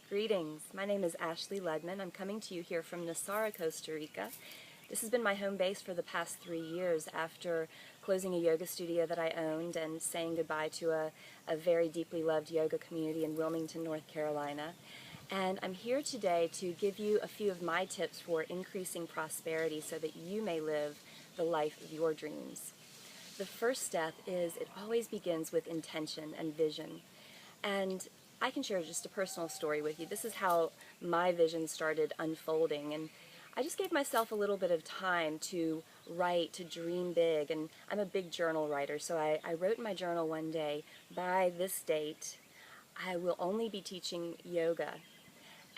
Greetings. My name is Ashley Ludman. I'm coming to you here from Nosara, Costa Rica. This has been my home base for the past 3 years after closing a yoga studio that I owned and saying goodbye to a very deeply loved yoga community in Wilmington, North Carolina. And I'm here today to give you a few of my tips for increasing prosperity so that you may live the life of your dreams. The first step is it always begins with intention and vision. And I can share just a personal story with you. This is how my vision started unfolding, and I just gave myself a little bit of time to write, to dream big, and I'm a big journal writer, so I wrote in my journal one day, by this date, I will only be teaching yoga.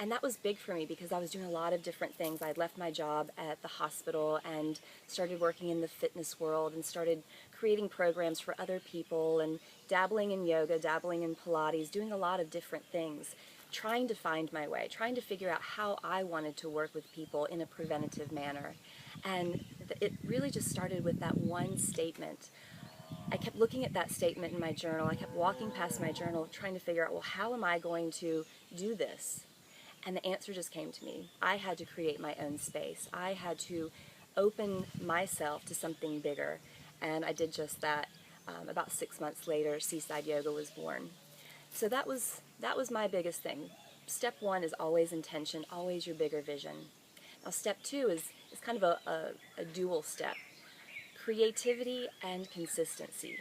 And that was big for me because I was doing a lot of different things. I'd left my job at the hospital and started working in the fitness world and started creating programs for other people and dabbling in yoga, dabbling in Pilates, doing a lot of different things, trying to find my way, trying to figure out how I wanted to work with people in a preventative manner. And it really just started with that one statement. I kept looking at that statement in my journal. I kept walking past my journal trying to figure out, well, how am I going to do this? And the answer just came to me. I had to create my own space. I had to open myself to something bigger. And I did just that. About 6 months later, Seaside Yoga was born. So that was my biggest thing. Step one is always intention, always your bigger vision. Now step two is kind of a dual step. Creativity and consistency.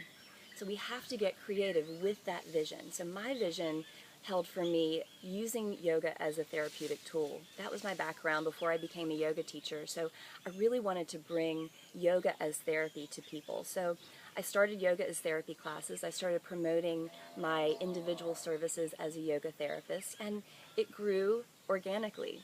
So we have to get creative with that vision. So my vision held for me using yoga as a therapeutic tool. That was my background before I became a yoga teacher. So I really wanted to bring yoga as therapy to people. So I started yoga as therapy classes. I started promoting my individual services as a yoga therapist, and it grew organically.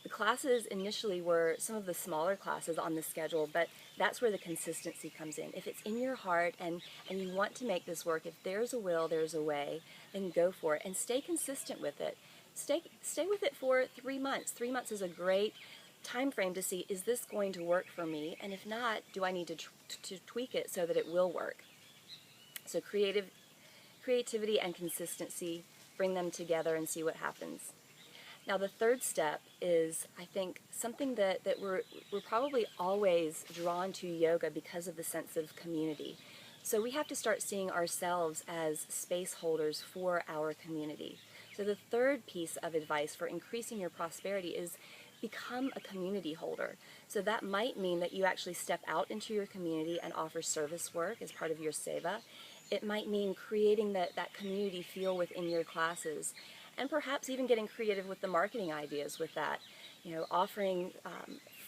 The classes initially were some of the smaller classes on the schedule, but that's where the consistency comes in. If it's in your heart and you want to make this work, if there's a will, there's a way, then go for it and stay consistent with it. Stay with it for 3 months. 3 months is a great time frame to see, is this going to work for me? And if not, do I need to tweak it so that it will work? So creativity and consistency, bring them together and see what happens. Now the third step is, I think, something that we're probably always drawn to yoga because of the sense of community. So we have to start seeing ourselves as space holders for our community. So the third piece of advice for increasing your prosperity is become a community holder. So that might mean that you actually step out into your community and offer service work as part of your seva. It might mean creating that community feel within your classes, and perhaps even getting creative with the marketing ideas with that. You know, offering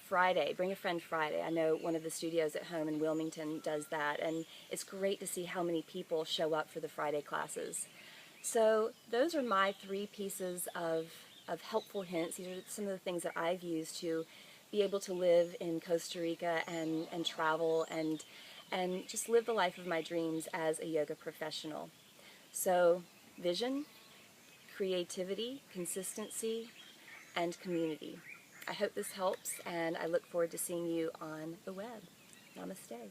Friday, Bring a Friend Friday. I know one of the studios at home in Wilmington does that, and it's great to see how many people show up for the Friday classes. So those are my 3 pieces of helpful hints. These are some of the things that I've used to be able to live in Costa Rica and travel and just live the life of my dreams as a yoga professional. So vision, creativity, consistency, and community. I hope this helps, and I look forward to seeing you on the web. Namaste.